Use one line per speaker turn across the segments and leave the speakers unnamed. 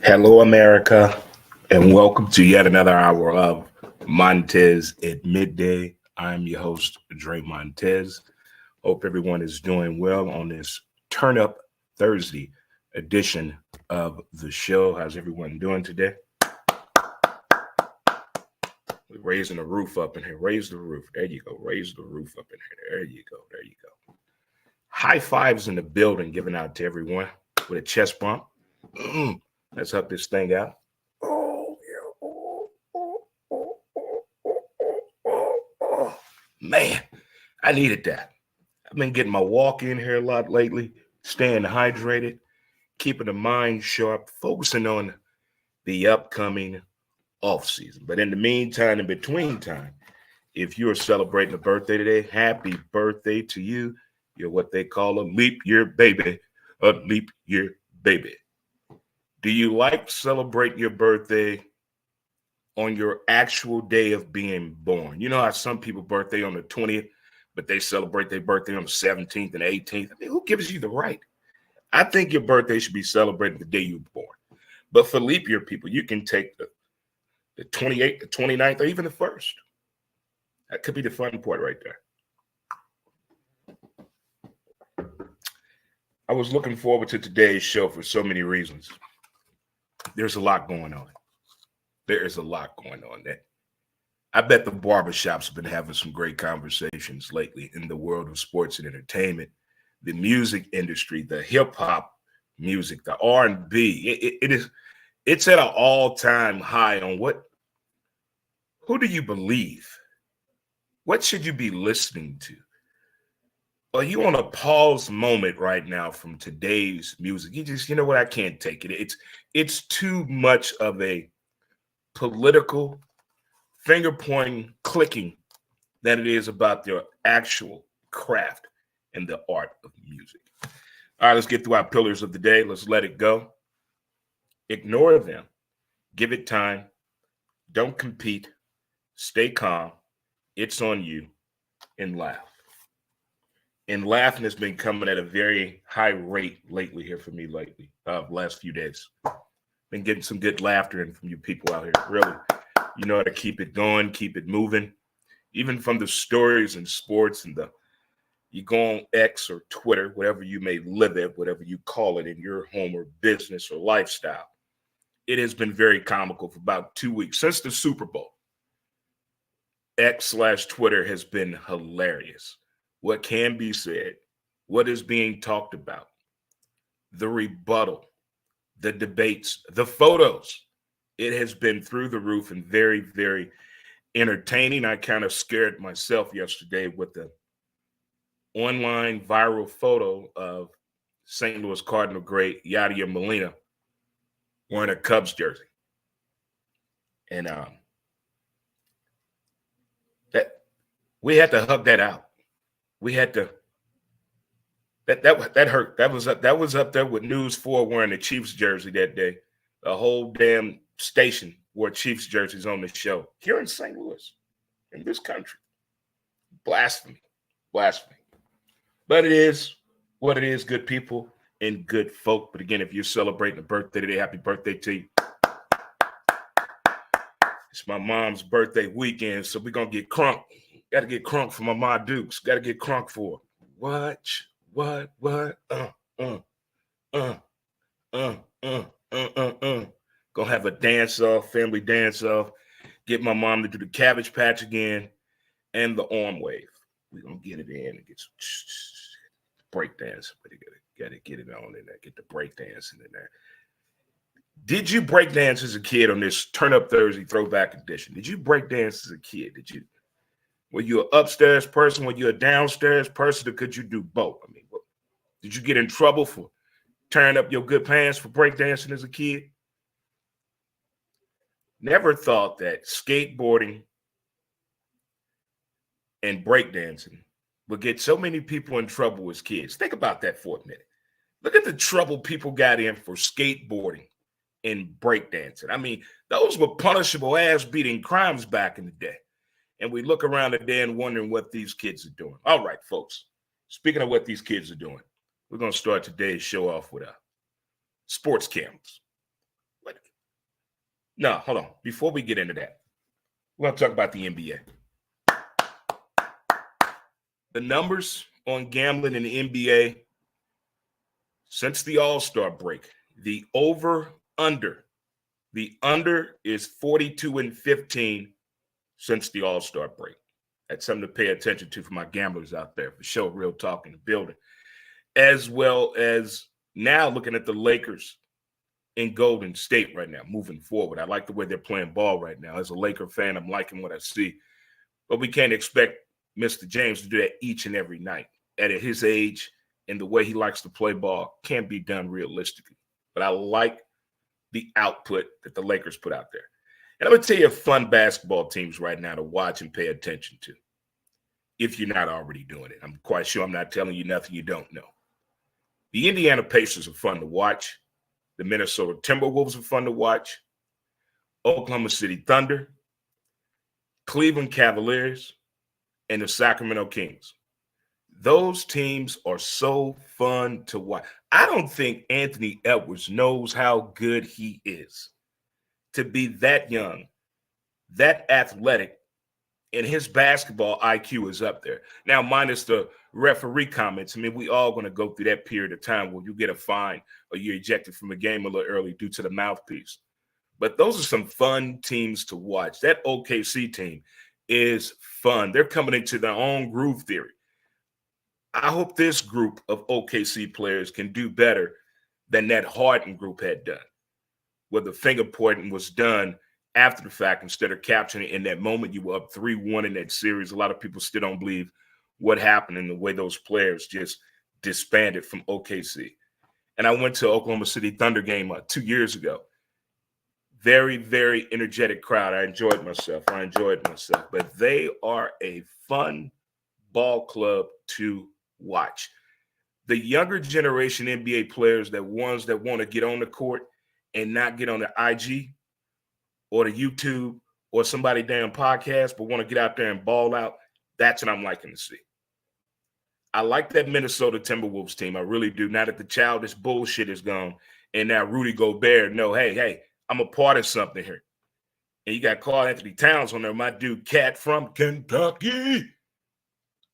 Hello, America, and welcome to yet another hour of Montez at Midday. I'm your host, Dre Montez. Hope everyone is doing well on this Turn Up Thursday edition of the show. How's everyone doing today? We're raising the roof up in here. Raise the roof. There you go. Raise the roof up in here. There you go. There you go. High fives in the building given out to everyone with a chest bump. Let's help this thing out. Oh, yeah. Man, I needed that. I've been getting my walk in here a lot lately, staying hydrated, keeping the mind sharp, focusing on the upcoming off season. But in the meantime, in between time, if you're celebrating a birthday today, happy birthday to you. You're what they call a leap year baby, a leap year baby. Do you like celebrate your birthday on your actual day of being born? You know how some people birthday on the 20th, but they celebrate their birthday on the 17th and 18th. I mean, who gives you the right? I think your birthday should be celebrated the day you were born. But for leap year people, you can take the 28th, the 29th, or even the 1st. That could be the fun part right there. I was looking forward to today's show for so many reasons. There's a lot going on. There is a lot going on there. I bet the barbershops have been having some great conversations lately in the world of sports and entertainment, the music industry, the hip hop music, the R&B. It's at an all-time high on who do you believe? What should you be listening to? Are you on a pause moment right now from today's music? You know what? I can't take it. It's too much of a political finger pointing, clicking than it is about their actual craft and the art of music. All right, let's get through our pillars of the day. Let's let it go. Ignore them. Give it time. Don't compete. Stay calm. It's on you. And laugh. And laughing has been coming at a very high rate lately here for me last few days. Been getting some good laughter in from you people out here. Really, you know how to keep it going, keep it moving. Even from the stories and sports and you go on X or Twitter, whatever you may live at, whatever you call it in your home or business or lifestyle. It has been very comical for about 2 weeks since the Super Bowl. X/Twitter has been hilarious. What can be said, what is being talked about, the rebuttal, the debates, the photos. It has been through the roof and very, very entertaining. I kind of scared myself yesterday with the online viral photo of St. Louis Cardinal great Yadier Molina wearing a Cubs jersey. And that we had to hug that out. We had to. That hurt. That was up there with News 4 wearing the Chiefs jersey that day. The whole damn station wore Chiefs jerseys on the show here in St. Louis, in this country. Blasphemy. Blasphemy. But it is what it is, good people and good folk. But again, if you're celebrating a birthday today, happy birthday to you. It's my mom's birthday weekend, so we're going to get crunk. Got to get crunk for my Ma Dukes. Got to get crunk for her. What? Gonna have a dance off, family dance off. Get my mom to do the Cabbage Patch again and the arm wave. We're gonna get it in and get some break dance. But you gotta get it on in there. Get the break dancing in there. Did you break dance as a kid on this Turn Up Thursday Throwback Edition? Did you break dance as a kid? Were you an upstairs person? Were you a downstairs person? Or could you do both? I mean, did you get in trouble for tearing up your good pants for breakdancing as a kid? Never thought that skateboarding and breakdancing would get so many people in trouble as kids. Think about that for a minute. Look at the trouble people got in for skateboarding and breakdancing. I mean, those were punishable ass-beating crimes back in the day. And we look around today and wondering what these kids are doing. All right, folks. Speaking of what these kids are doing, we're going to start today's show off with sports cameras. What? No, hold on. Before we get into that, we're going to talk about the NBA. The numbers on gambling in the NBA since the All-Star break, the over-under. The under is 42-15 since the All-Star break. That's something to pay attention to for my gamblers out there, for sure, real talk in the building. As well as now looking at the Lakers in Golden State right now, moving forward. I like the way they're playing ball right now. As a Laker fan, I'm liking what I see. But we can't expect Mr. James to do that each and every night. At his age and the way he likes to play ball, can't be done realistically. But I like the output that the Lakers put out there. And I'm going to tell you fun basketball teams right now to watch and pay attention to, if you're not already doing it. I'm quite sure I'm not telling you nothing you don't know. The Indiana Pacers are fun to watch. The Minnesota Timberwolves are fun to watch. Oklahoma City Thunder, Cleveland Cavaliers, and the Sacramento Kings. Those teams are so fun to watch. I don't think Anthony Edwards knows how good he is to be that young, that athletic, and his basketball IQ is up there. Now, minus the referee comments, I mean, we all going to go through that period of time where you get a fine or you're ejected from a game a little early due to the mouthpiece. But those are some fun teams to watch. That OKC team is fun. They're coming into their own groove theory. I hope this group of OKC players can do better than that Harden group had done, where the finger pointing was done after the fact instead of capturing it in that moment. You were up 3-1 in that series. A lot of people still don't believe what happened and the way those players just disbanded from OKC. And I went to Oklahoma City Thunder game 2 years ago. Very, very energetic crowd. I enjoyed myself. But they are a fun ball club to watch. The younger generation NBA players, that ones that want to get on the court and not get on the IG or the YouTube or somebody damn podcast, but want to get out there and ball out, that's what I'm liking to see. I like that Minnesota Timberwolves team. I really do. Now that the childish bullshit is gone and now Rudy Gobert, no, hey, I'm a part of something here. And you got Karl Anthony Towns on there, my dude, Cat from Kentucky.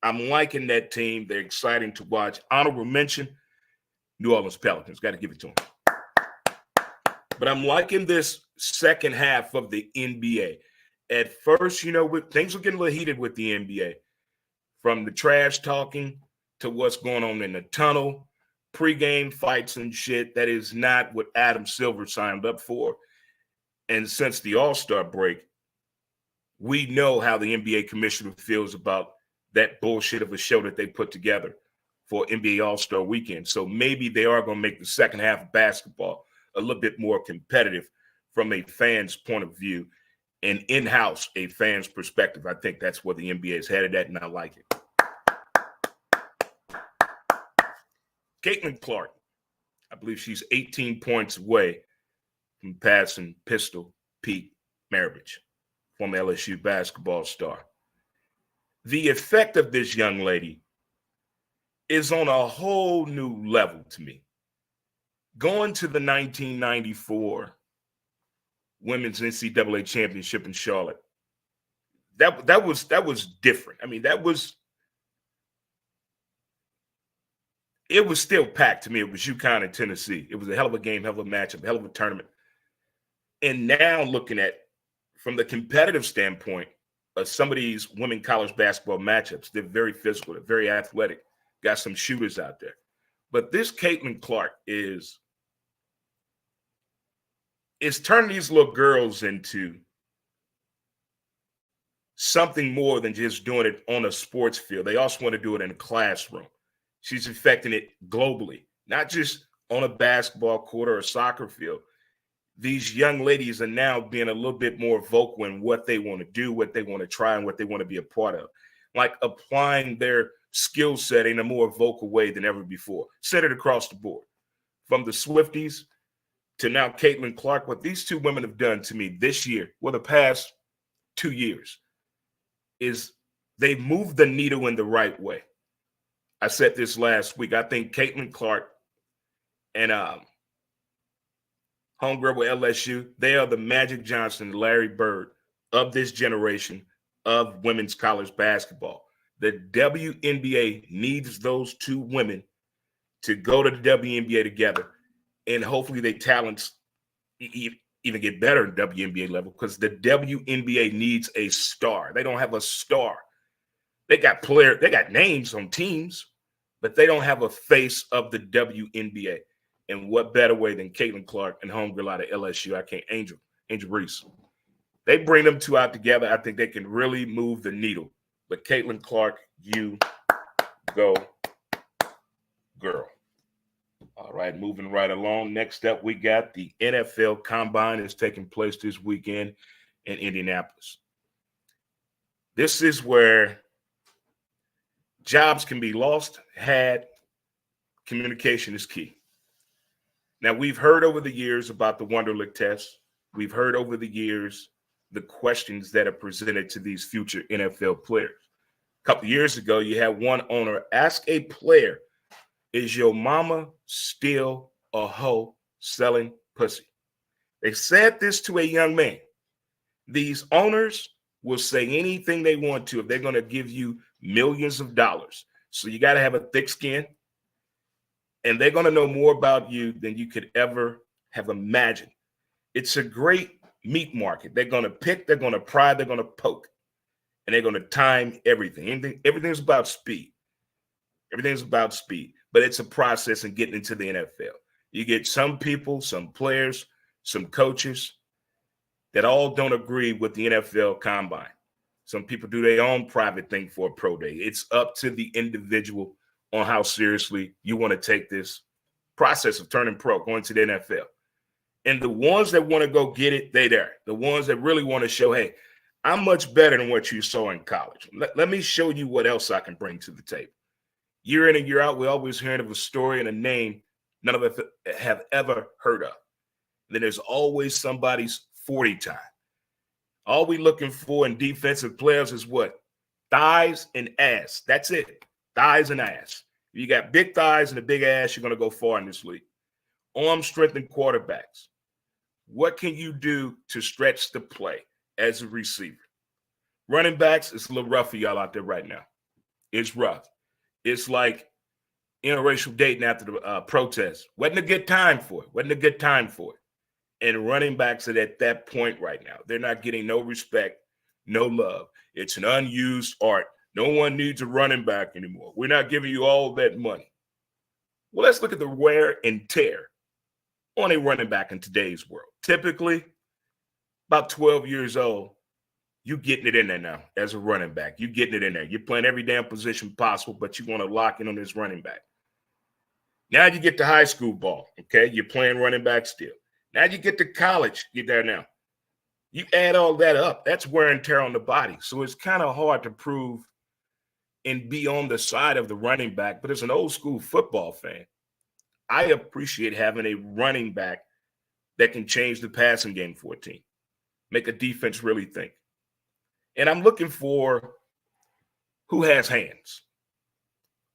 I'm liking that team. They're exciting to watch. Honorable mention, New Orleans Pelicans. Got to give it to them. But I'm liking this second half of the NBA. At first, things were getting a little heated with the NBA. From the trash talking to what's going on in the tunnel, pregame fights and shit. That is not what Adam Silver signed up for. And since the All-Star break, we know how the NBA commissioner feels about that bullshit of a show that they put together for NBA All-Star weekend. So maybe they are going to make the second half of basketball a little bit more competitive from a fan's point of view and in-house a fan's perspective. I think that's where the NBA is headed at, and I like it. Caitlin Clark, I believe she's 18 points away from passing Pistol Pete Maravich, former LSU basketball star. The effect of this young lady is on a whole new level to me. Going to the 1994 Women's NCAA Championship in Charlotte, that was different. I mean, it was still packed to me. It was UConn and Tennessee. It was a hell of a game, hell of a matchup, hell of a tournament. And now looking at, from the competitive standpoint, some of these women college basketball matchups, they're very physical, they're very athletic, got some shooters out there. But this Caitlin Clark is turning these little girls into something more than just doing it on a sports field. They also want to do it in a classroom. She's affecting it globally, not just on a basketball court or a soccer field. These young ladies are now being a little bit more vocal in what they want to do, what they want to try, and what they want to be a part of. Like applying their skill set in a more vocal way than ever before, centered across the board. from the Swifties to now Caitlin Clark, what these two women have done to me this year, well, the past 2 years, is they moved the needle in the right way. I said this last week. I think Caitlin Clark and homegirl with LSU, they are the Magic Johnson, Larry Bird of this generation of women's college basketball. The WNBA needs those two women to go to the WNBA together, and hopefully their talents even get better at WNBA level, because the WNBA needs a star. They don't have a star. They got names on teams, but they don't have a face of the WNBA. And what better way than Caitlin Clark and homegirl out of LSU? Angel Reese. They bring them two out together. I think they can really move the needle. But Caitlin Clark, you go, girl. All right, moving right along. Next up, we got the NFL Combine is taking place this weekend in Indianapolis. This is where jobs can be lost, had. Communication is key. Now, we've heard over the years about the Wonderlic test. We've heard over the years the questions that are presented to these future NFL players. A couple years ago, you had one owner ask a player, "Is your mama still a hoe selling pussy?" They said this to a young man. These owners will say anything they want to if they're going to give you millions of dollars. So you got to have a thick skin, and they're going to know more about you than you could ever have imagined. It's a great meat market. They're going to pick, they're going to pry, they're going to poke, and they're going to time everything. Everything's about speed. Everything's about speed, but it's a process in getting into the NFL. You get some people, some players, some coaches that all don't agree with the NFL Combine. Some people do their own private thing for a pro day. It's up to the individual on how seriously you want to take this process of turning pro, going to the NFL. And the ones that want to go get it, they there. The ones that really want to show, hey, I'm much better than what you saw in college. Let me show you what else I can bring to the table. Year in and year out, we're always hearing of a story and a name none of us have ever heard of. Then there's always somebody's 40 time. All we looking for in defensive players is what? Thighs and ass. That's it. Thighs and ass. If you got big thighs and a big ass, you're going to go far in this league. Arm strength and quarterbacks. What can you do to stretch the play as a receiver? Running backs, it's a little rough for y'all out there right now. It's rough. It's like interracial dating after the protest. Wasn't a good time for it. And running backs are at that point right now. They're not getting no respect, no love. It's an unused art. No one needs a running back anymore. We're not giving you all that money. Well, let's look at the wear and tear on a running back in today's world. Typically, about 12 years old, you getting it in there now as a running back. You getting it in there. You're playing every damn position possible, but you want to lock in on this running back. Now you get to high school ball, okay? You're playing running back still. Now you get to college, you're there now. You add all that up, that's wear and tear on the body. So it's kind of hard to prove and be on the side of the running back. But as an old school football fan, I appreciate having a running back that can change the passing game for a team, make a defense really think. And I'm looking for who has hands.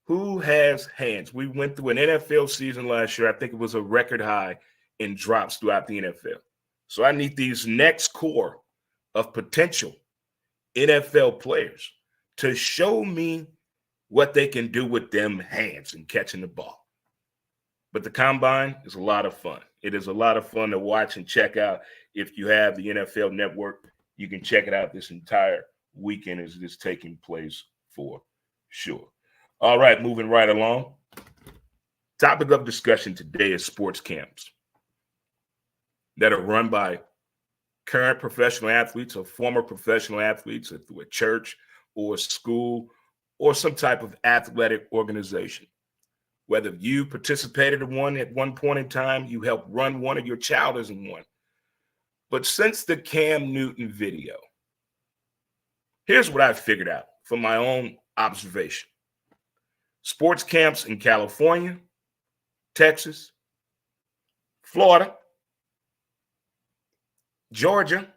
Who has hands? We went through an NFL season last year. I think it was a record high in drops throughout the NFL. So I need these next core of potential NFL players to show me what they can do with them hands and catching the ball. But the Combine is a lot of fun. It is a lot of fun to watch and check out. If you have the NFL Network, you can check it out this entire weekend as it is taking place for sure. All right, moving right along. Topic of discussion today is sports camps that are run by current professional athletes or former professional athletes through a church or a school or some type of athletic organization. Whether you participated in one at one point in time, you helped run one, or your child is in one. But since the Cam Newton video, here's what I figured out from my own observation. Sports camps in California, Texas, Florida, Georgia,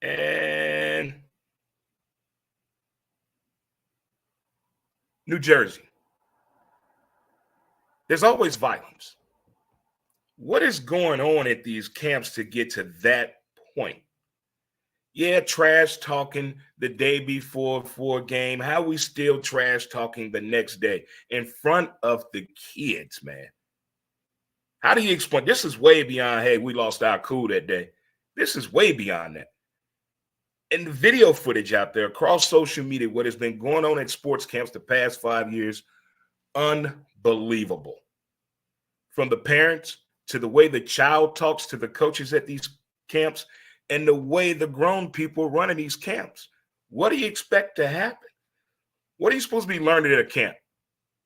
and New Jersey. There's always violence. What is going on at these camps to get to that point? Yeah, trash talking the day before for a game. How we still trash talking the next day in front of the kids, man? How do you explain? This is way beyond, hey, we lost our cool that day. This is way beyond that. And the video footage out there across social media, what has been going on at sports camps the past 5 years, unbelievable. From the parents to the way the child talks to the coaches at these camps and the way the grown people running these camps. What do you expect to happen? What are you supposed to be learning at a camp?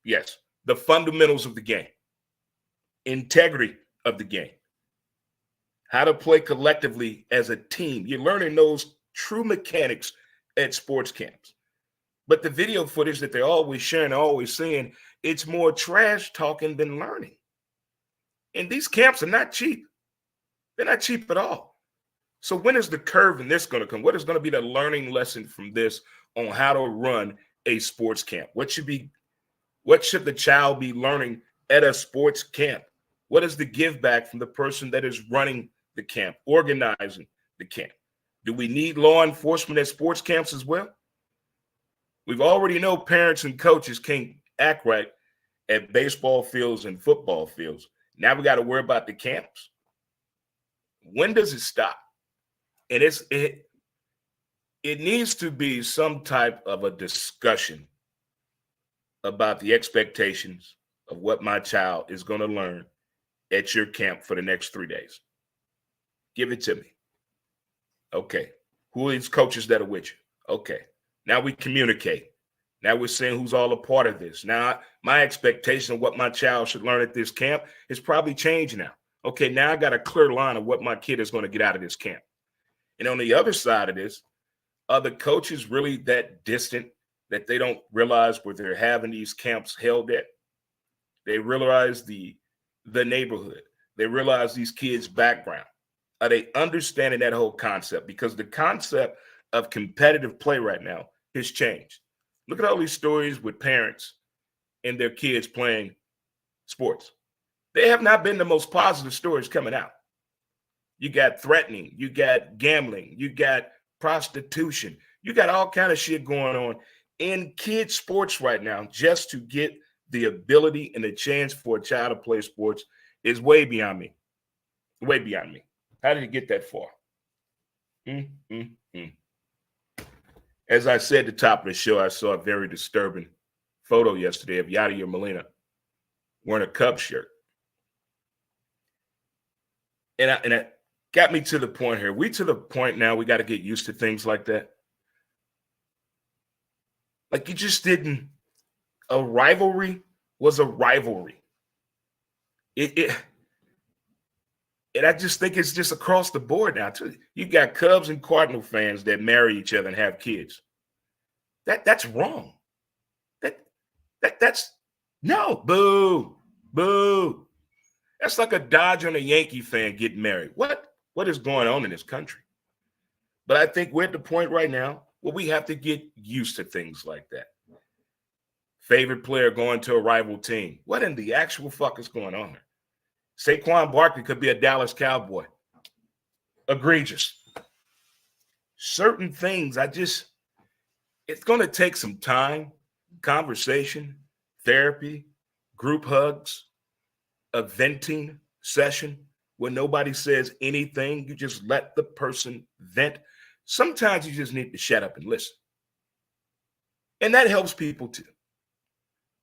Yes, the fundamentals of the game, integrity of the game, how to play collectively as a team. You're learning those true mechanics at sports camps. But the video footage that they're always sharing, always saying, it's more trash talking than learning. And these camps are not cheap. They're not cheap at all. So when is the curve in this going to come? What is going to be the learning lesson from this on how to run a sports camp? What should the child be learning at a sports camp? What is the give back from the person that is running the camp, organizing the camp? Do we need law enforcement at sports camps as well? We've already know parents and coaches can't act right at baseball fields and football fields. Now we got to worry about the camps. When does it stop? And it needs to be some type of a discussion about the expectations of what my child is going to learn at your camp for the next 3 days. Give it to me. Okay. Who are these coaches that are with you? Okay. Now we communicate. Now we're saying who's all a part of this. Now my expectation of what my child should learn at this camp is probably changed now. Okay, now I got a clear line of what my kid is going to get out of this camp. And on the other side of this, are the coaches really that distant that they don't realize where they're having these camps held at? They realize the neighborhood. They realize these kids' background. Are they understanding that whole concept? Because the concept of competitive play right now has changed. Look at all these stories with parents and their kids playing sports. They have not been the most positive stories coming out. You got threatening, you got gambling, you got prostitution, you got all kind of shit going on in kids' sports right now. Just to get the ability and the chance for a child to play sports is way beyond me. Way beyond me. How did it get that far? As I said at the top of the show, I saw a very disturbing photo yesterday of Yadier Molina wearing a Cubs shirt. And it got me to the point here. We to the point now we got to get used to things like that. Like you just didn't. A rivalry was a rivalry. And I just think it's just across the board now too. You got Cubs and Cardinal fans that marry each other and have kids. That's wrong. That's no, boo, boo. That's like a Dodger and a Yankee fan getting married. What is going on in this country? But I think we're at the point right now where we have to get used to things like that. Favorite player going to a rival team. What in the actual fuck is going on there? Saquon Barkley could be a Dallas Cowboy. Egregious. Certain things, it's going to take some time, conversation, therapy, group hugs, a venting session where nobody says anything. You just let the person vent. Sometimes you just need to shut up and listen. And that helps people too.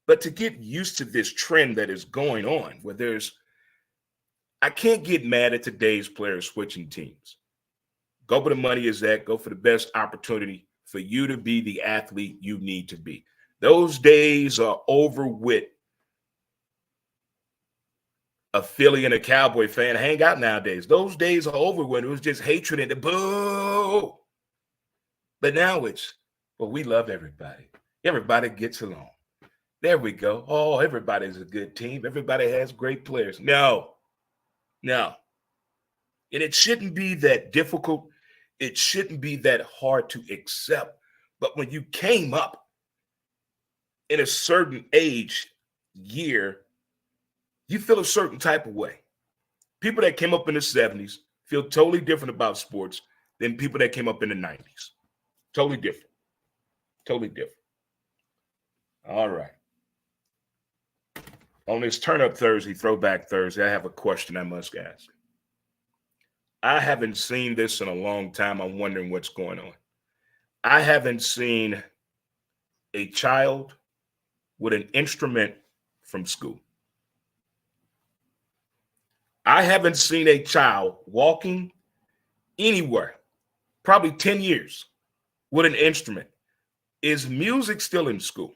But to get used to this trend that is going on where I can't get mad at today's players switching teams. Go where the money is at. Go for the best opportunity for you to be the athlete you need to be. Those days are over with. A Philly and a Cowboy fan hang out nowadays. Those days are over when it was just hatred and the boo. But now we love everybody. Everybody gets along. There we go. Oh, everybody's a good team. Everybody has great players. No, no. And it shouldn't be that difficult. It shouldn't be that hard to accept. But when you came up in a certain age, year, you feel a certain type of way. People that came up in the 70s feel totally different about sports than people that came up in the 90s. Totally different. Totally different. All right. On this Turn Up Thursday, Throwback Thursday, I have a question I must ask. I haven't seen this in a long time. I'm wondering what's going on. I haven't seen a child with an instrument from school. I haven't seen a child walking anywhere, probably 10 years, with an instrument. Is music still in school?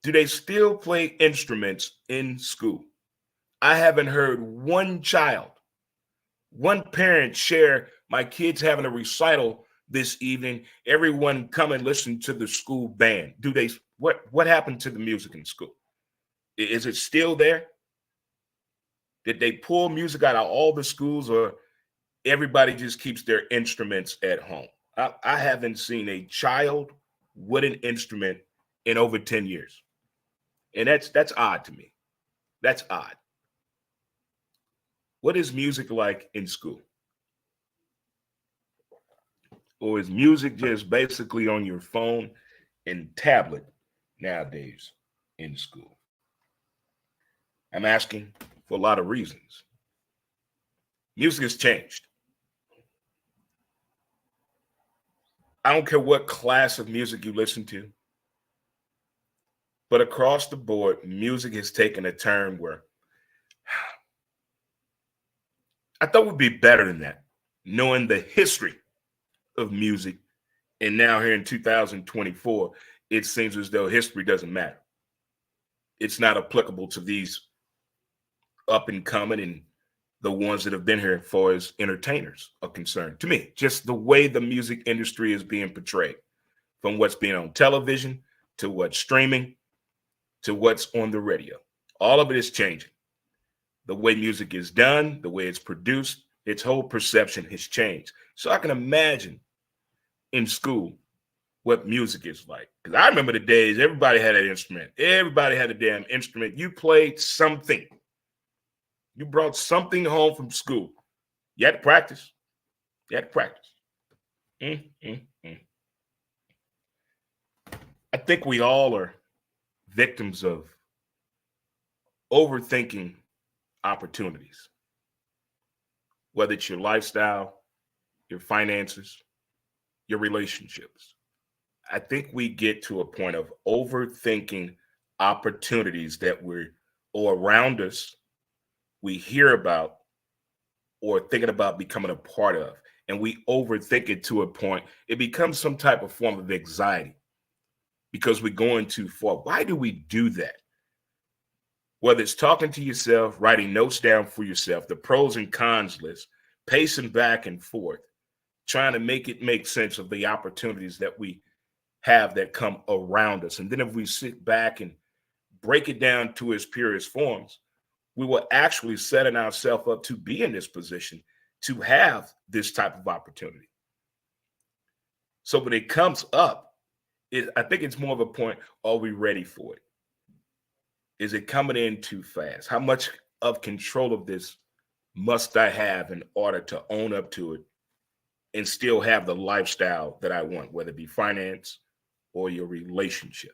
Do they still play instruments in school? I haven't heard one child, one parent share, my kid's having a recital this evening. Everyone come and listen to the school band. Do they, what happened to the music in school? Is it still there? Did they pull music out of all the schools, or everybody just keeps their instruments at home? I haven't seen a child with an instrument in over 10 years. And that's odd to me. That's odd. What is music like in school? Or is music just basically on your phone and tablet nowadays in school? I'm asking for a lot of reasons. Music has changed. I don't care what class of music you listen to, but across the board, music has taken a turn where I thought we'd be better than that, knowing the history of music. And now here in 2024, it seems as though history doesn't matter. It's not applicable to these up and coming and the ones that have been here for as entertainers are concerned. To me, just the way the music industry is being portrayed, from what's being on television to what's streaming to what's on the radio. All of it is changing. The way music is done, the way it's produced, its whole perception has changed. So I can imagine in school what music is like. Because I remember the days everybody had an instrument. Everybody had a damn instrument. You played something. You brought something home from school. You had to practice. You had to practice. I think we all are victims of overthinking opportunities, whether it's your lifestyle, your finances, your relationships. I think we get to a point of overthinking opportunities that we're or around us, we hear about or thinking about becoming a part of. And we overthink it to a point, it becomes some type of form of anxiety because we're going too far. Why do we do that? Whether it's talking to yourself, writing notes down for yourself, the pros and cons list, pacing back and forth, trying to make it make sense of the opportunities that we have that come around us. And then if we sit back and break it down to its purest forms, we will actually setting ourselves up to be in this position to have this type of opportunity. So when it comes up, I think it's more of a point, are we ready for it? Is it coming in too fast? How much of control of this must I have in order to own up to it and still have the lifestyle that I want, whether it be finance or your relationship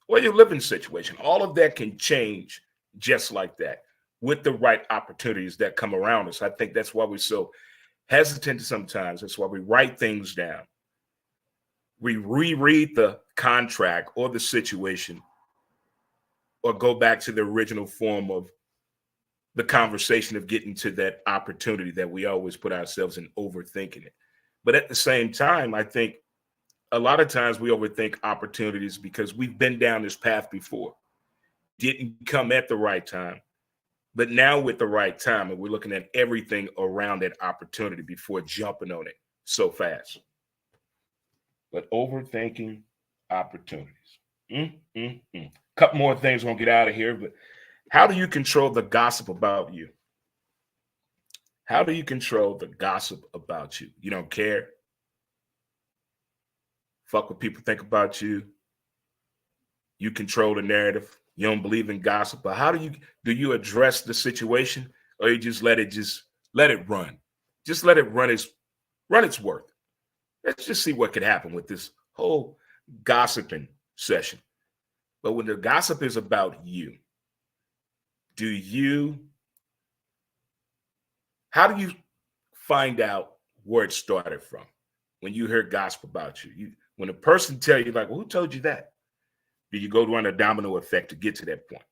or your living situation? All of that can change just like that with the right opportunities that come around us. I think that's why we're so hesitant sometimes. That's why we write things down. We reread the contract or the situation or go back to the original form of the conversation of getting to that opportunity that we always put ourselves in overthinking it. But at the same time, I think a lot of times we overthink opportunities because we've been down this path before. Didn't come at the right time. But now with the right time, and we're looking at everything around that opportunity before jumping on it so fast. But overthinking opportunities. Couple more things, gonna get out of here. But how do you control the gossip about you? How do you control the gossip about you? You don't care. Fuck what people think about you. You control the narrative. You don't believe in gossip. But how do you address the situation, or you just let it run? Just let it run its worth. Let's just see what could happen with this whole gossiping session. But when the gossip is about you, how do you find out where it started from? When you hear gossip about you, when a person tell you, like, well, who told you that? Do you go run a domino effect to get to that point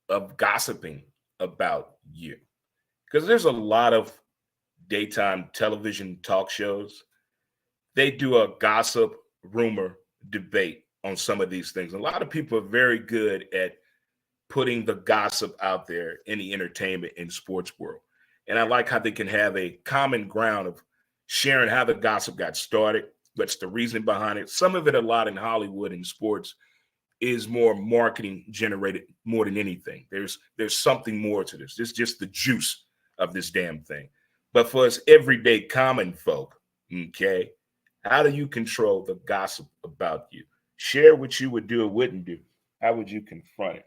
of gossiping about you? Because there's a lot of daytime television talk shows. They do a gossip, rumor, debate on some of these things. A lot of people are very good at putting the gossip out there in the entertainment and sports world. And I like how they can have a common ground of sharing how the gossip got started, what's the reason behind it. Some of it, a lot in Hollywood and sports, is more marketing generated more than anything. There's something more to this. This is just the juice of this damn thing. But for us everyday common folk, okay, how do you control the gossip about you? Share what you would do or wouldn't do. How would you confront it?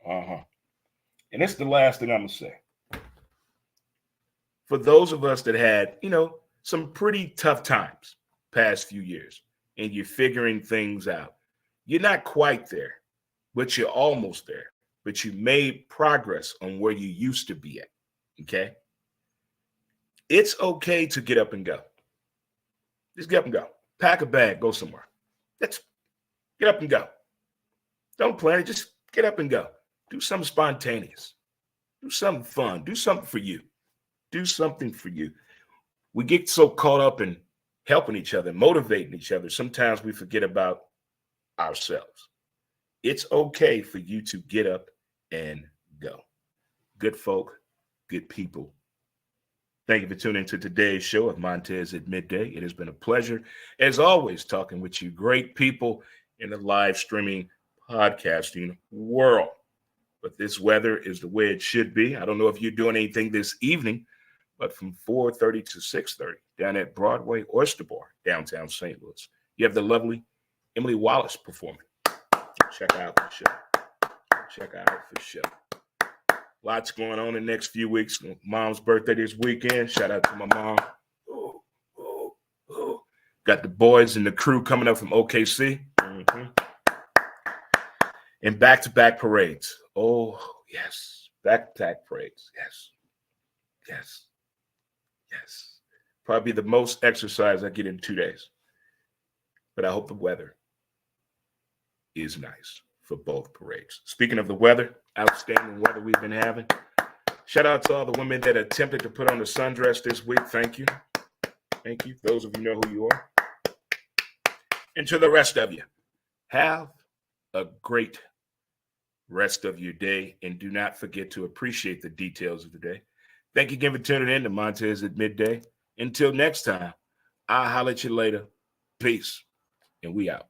And it's the last thing I'm gonna say. For those of us that had, some pretty tough times past few years, and you're figuring things out, you're not quite there, but you're almost there. But you made progress on where you used to be at. Okay? It's okay to get up and go. Just get up and go. Pack a bag, go somewhere. Let's get up and go. Don't plan it. Just get up and go. Do something spontaneous. Do something fun. Do something for you. Do something for you. We get so caught up in helping each other, motivating each other. Sometimes we forget about ourselves. It's okay for you to get up and go. Good folk, good people. Thank you for tuning into today's show of Montez at Midday. It has been a pleasure, as always, talking with you great people in the live streaming podcasting world. But this weather is the way it should be. I don't know if you're doing anything this evening, but from 4:30 to 6:30 down at Broadway Oyster Bar, downtown St. Louis, you have the lovely Emily Wallace performing. Check out the show. Lots going on in the next few weeks. Mom's birthday this weekend. Shout out to my mom. Got the boys and the crew coming up from OKC. And back-to-back parades. Oh, yes. Back-to-back parades. Yes. Probably the most exercise I get in 2 days. But I hope the weather is nice for both parades. Speaking of the weather, outstanding weather we've been having. Shout out to all the women that attempted to put on the sundress this week. Thank you. Those of you know who you are. And to the rest of you, have a great rest of your day. And do not forget to appreciate the details of the day. Thank you again for tuning in to Montez at Midday. Until next time, I'll holler at you later. Peace. And we out.